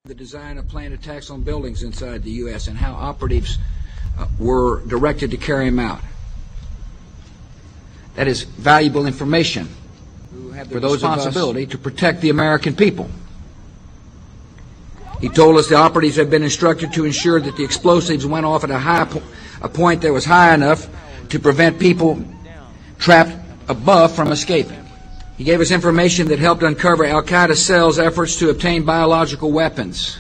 The design of planned attacks on buildings inside the U.S. and how operatives were directed to carry them out. That is valuable information for those responsibility to protect the American people. He told us the operatives had been instructed to ensure that the explosives went off at a point that was high enough to prevent people trapped above from escaping. He gave us information that helped uncover Al-Qaeda cells' efforts to obtain biological weapons.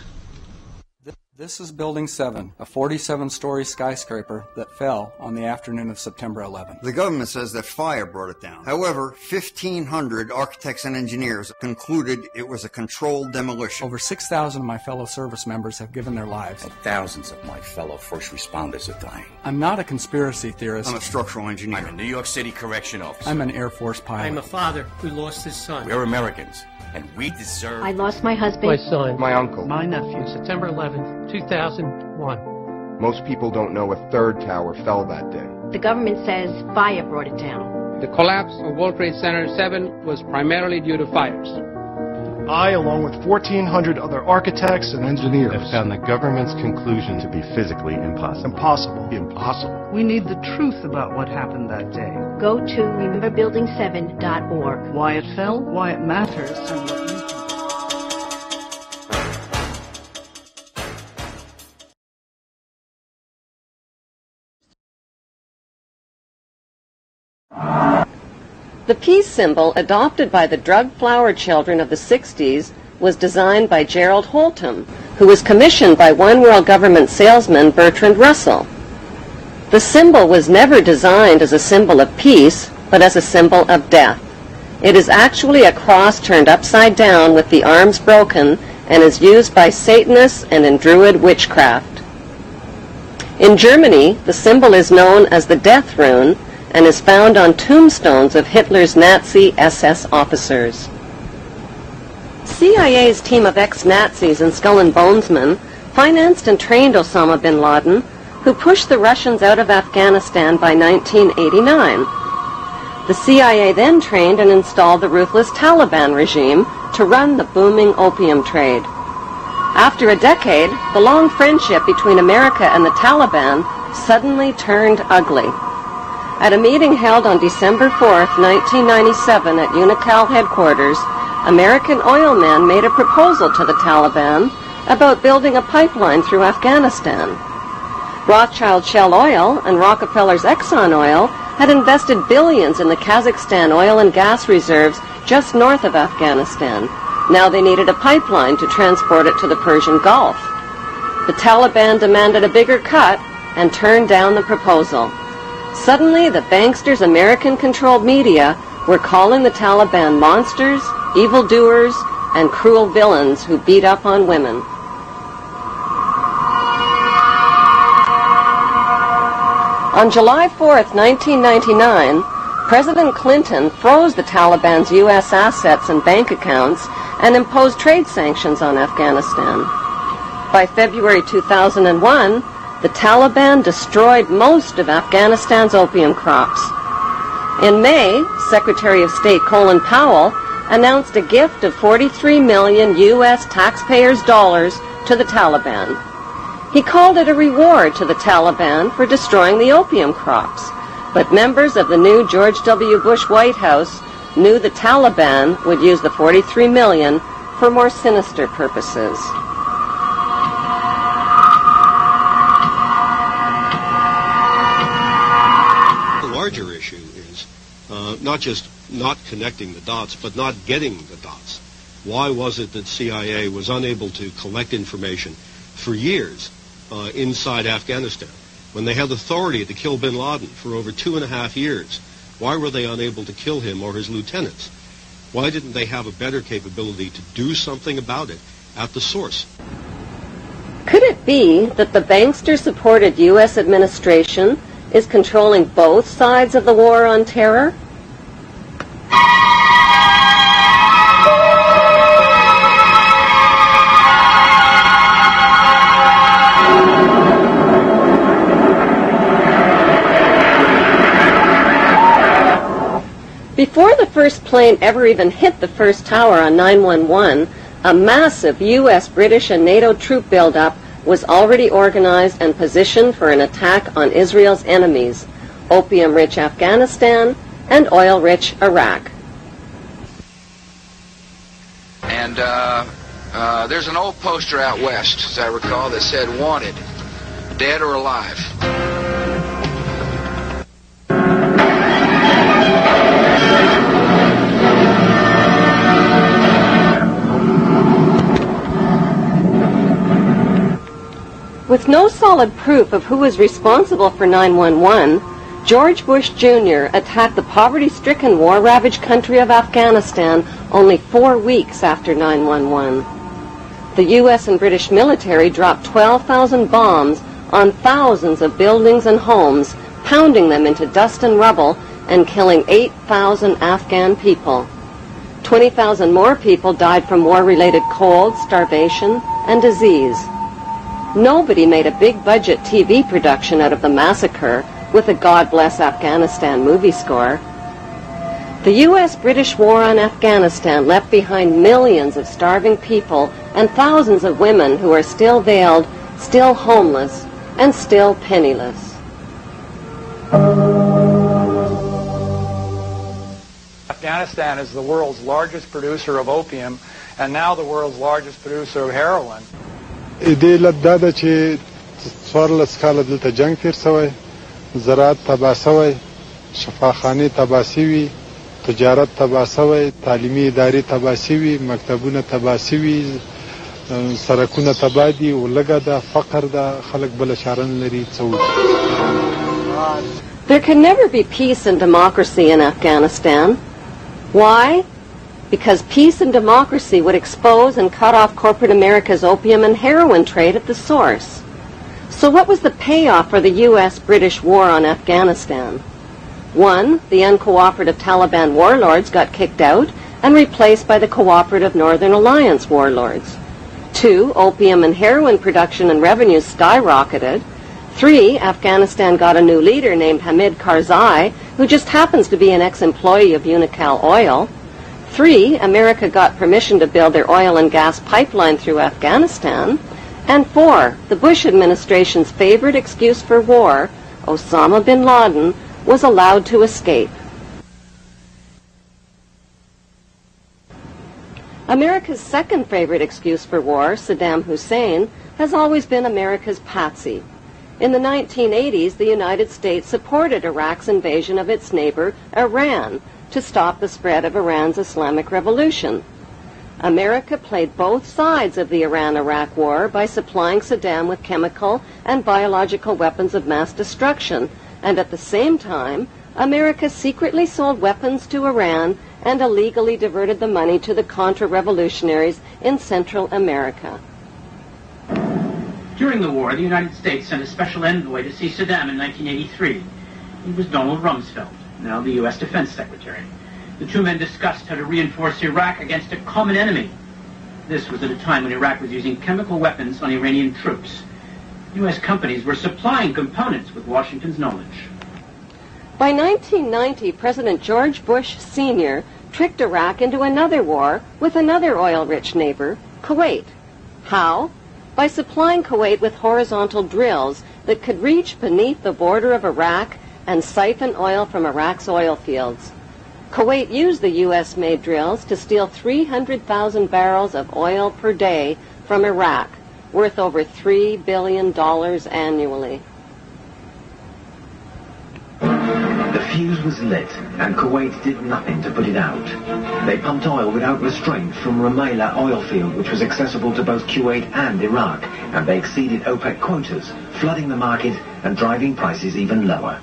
This is Building 7, a 47-story skyscraper that fell on the afternoon of September 11th. The government says that fire brought it down. However, 1,500 architects and engineers concluded it was a controlled demolition. Over 6,000 of my fellow service members have given their lives. And thousands of my fellow first responders are dying. I'm not a conspiracy theorist. I'm a structural engineer. I'm a New York City correction officer. I'm an Air Force pilot. I'm a father who lost his son. We're Americans, and we deserve... I lost my husband. My son. My uncle. My nephew. September 11th, 2001. Most people don't know a third tower fell that day. The government says fire brought it down. The collapse of World Trade Center 7 was primarily due to fires. I, along with 1,400 other architects and engineers, have found the government's conclusion to be physically impossible. Impossible. We need the truth about what happened that day. Go to rememberbuilding7.org. Why it fell, why it matters, and what you can do. The peace symbol adopted by the drug flower children of the 60s was designed by Gerald Holtham, who was commissioned by One World Government salesman Bertrand Russell. The symbol was never designed as a symbol of peace, but as a symbol of death. It is actually a cross turned upside down with the arms broken and is used by Satanists and in Druid witchcraft. In Germany, the symbol is known as the Death Rune and is found on tombstones of Hitler's Nazi SS officers. CIA's team of ex-Nazis and Skull and Bonesmen financed and trained Osama bin Laden, who pushed the Russians out of Afghanistan by 1989. The CIA then trained and installed the ruthless Taliban regime to run the booming opium trade. After a decade, the long friendship between America and the Taliban suddenly turned ugly. At a meeting held on December 4th, 1997 at Unocal headquarters, American oil men made a proposal to the Taliban about building a pipeline through Afghanistan. Rothschild Shell Oil and Rockefeller's Exxon Oil had invested billions in the Kazakhstan oil and gas reserves just north of Afghanistan. Now they needed a pipeline to transport it to the Persian Gulf. The Taliban demanded a bigger cut and turned down the proposal. Suddenly, the banksters' American-controlled media were calling the Taliban monsters, evildoers, and cruel villains who beat up on women. On July 4th, 1999, President Clinton froze the Taliban's U.S. assets and bank accounts and imposed trade sanctions on Afghanistan. By February 2001, the Taliban destroyed most of Afghanistan's opium crops. In May, Secretary of State Colin Powell announced a gift of 43 million U.S. taxpayers' dollars to the Taliban. He called it a reward to the Taliban for destroying the opium crops, but members of the new George W. Bush White House knew the Taliban would use the 43 million for more sinister purposes. Larger issue is not just not connecting the dots, but not getting the dots. Why was it that CIA was unable to collect information for years inside Afghanistan? When they had authority to kill bin Laden for over 2.5 years, why were they unable to kill him or his lieutenants? Why didn't they have a better capability to do something about it at the source? Could it be that the bankster-supported U.S. administration is controlling both sides of the war on terror? Before the first plane ever even hit the first tower on 9/11, A massive U.S., British, and NATO troop buildup was already organized and positioned for an attack on Israel's enemies, opium-rich Afghanistan and oil-rich Iraq. And there's an old poster out west, as I recall, that said, "Wanted, dead or alive." With no solid proof of who was responsible for 9/11, George Bush Jr. attacked the poverty-stricken, war-ravaged country of Afghanistan only 4 weeks after 9/11. The U.S. and British military dropped 12,000 bombs on thousands of buildings and homes, pounding them into dust and rubble and killing 8,000 Afghan people. 20,000 more people died from war-related cold, starvation, and disease. Nobody made a big-budget TV production out of the massacre with a God Bless Afghanistan movie score. The U.S.-British war on Afghanistan left behind millions of starving people and thousands of women who are still veiled, still homeless, and still penniless. Afghanistan is the world's largest producer of opium and now the world's largest producer of heroin. دې علت دا ده چې 14 کاله دلته جنگ تیر شوی، زراعت تباه شوی، شفاخانې تباه شوي، تجارت تباه شوی، تعلیمي ادارې تباه شوي، مکتبونه تباه شوي، سرکونه تباه دي، ولږه ده، فقر ده، خلک بله چاره نه لري څه وکړي. There can never be peace and democracy in Afghanistan. Why? Because peace and democracy would expose and cut off corporate America's opium and heroin trade at the source. So what was the payoff for the U.S.-British war on Afghanistan? 1, the uncooperative Taliban warlords got kicked out and replaced by the cooperative Northern Alliance warlords. 2, opium and heroin production and revenues skyrocketed. 3, Afghanistan got a new leader named Hamid Karzai, who just happens to be an ex-employee of Unocal Oil. 3, America got permission to build their oil and gas pipeline through Afghanistan. And 4, the Bush administration's favorite excuse for war, Osama bin Laden, was allowed to escape. America's second favorite excuse for war, Saddam Hussein, has always been America's patsy. In the 1980s, the United States supported Iraq's invasion of its neighbor, Iran, to stop the spread of Iran's Islamic Revolution. America played both sides of the Iran-Iraq war by supplying Saddam with chemical and biological weapons of mass destruction, and at the same time, America secretly sold weapons to Iran and illegally diverted the money to the Contra-revolutionaries in Central America. During the war, the United States sent a special envoy to see Saddam in 1983. He was Donald Rumsfeld, now the U.S. Defense Secretary. The two men discussed how to reinforce Iraq against a common enemy. This was at a time when Iraq was using chemical weapons on Iranian troops. U.S. companies were supplying components with Washington's knowledge. By 1990, President George Bush Sr. tricked Iraq into another war with another oil-rich neighbor, Kuwait. How? By supplying Kuwait with horizontal drills that could reach beneath the border of Iraq and siphon oil from Iraq's oil fields. Kuwait used the U.S.-made drills to steal 300,000 barrels of oil per day from Iraq, worth over $3 billion annually. The fuse was lit, and Kuwait did nothing to put it out. They pumped oil without restraint from Rumaila oil field, which was accessible to both Kuwait and Iraq, and they exceeded OPEC quotas, flooding the market and driving prices even lower.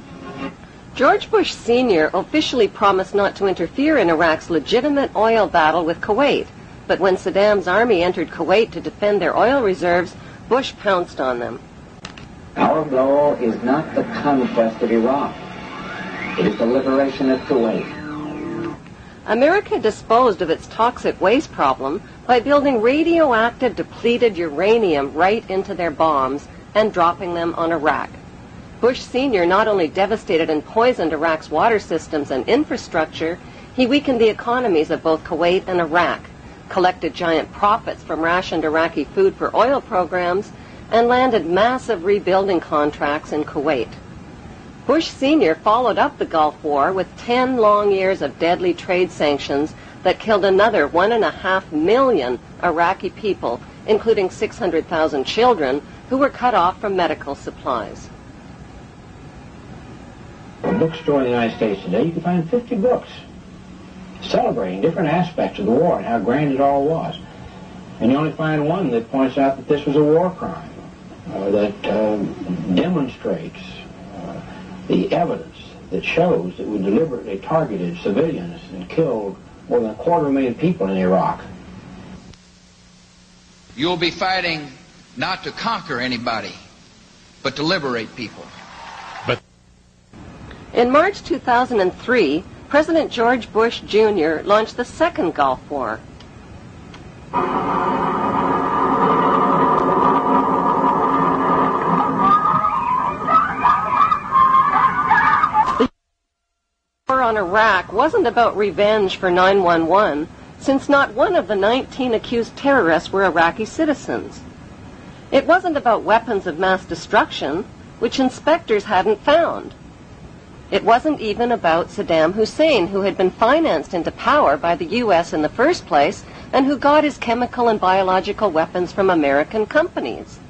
George Bush Sr. officially promised not to interfere in Iraq's legitimate oil battle with Kuwait, but when Saddam's army entered Kuwait to defend their oil reserves, Bush pounced on them. Our goal is not the conquest of Iraq. It is the liberation of Kuwait. America disposed of its toxic waste problem by building radioactive depleted uranium right into their bombs and dropping them on Iraq. Bush Sr. not only devastated and poisoned Iraq's water systems and infrastructure, he weakened the economies of both Kuwait and Iraq, collected giant profits from rationed Iraqi food for oil programs, and landed massive rebuilding contracts in Kuwait. Bush Sr. followed up the Gulf War with 10 long years of deadly trade sanctions that killed another 1.5 million Iraqi people, including 600,000 children who were cut off from medical supplies. In a bookstore in the United States today, you can find 50 books celebrating different aspects of the war and how grand it all was. And you only find one that points out that this was a war crime, that demonstrates the evidence that shows that we deliberately targeted civilians and killed more than 250,000 people in Iraq. You'll be fighting not to conquer anybody, but to liberate people. In March 2003, President George Bush Jr. launched the second Gulf War. The war on Iraq wasn't about revenge for 9/11, since not one of the 19 accused terrorists were Iraqi citizens. It wasn't about weapons of mass destruction, which inspectors hadn't found. It wasn't even about Saddam Hussein, who had been financed into power by the U.S. in the first place and who got his chemical and biological weapons from American companies.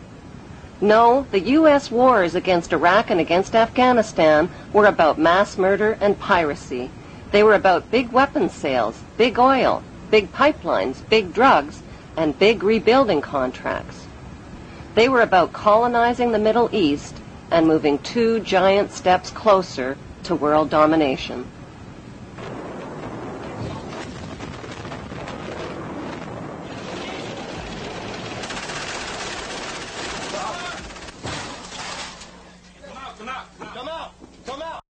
No, the U.S. wars against Iraq and against Afghanistan were about mass murder and piracy. They were about big weapons sales, big oil, big pipelines, big drugs, and big rebuilding contracts. They were about colonizing the Middle East and moving 2 giant steps closer to world domination. Come out!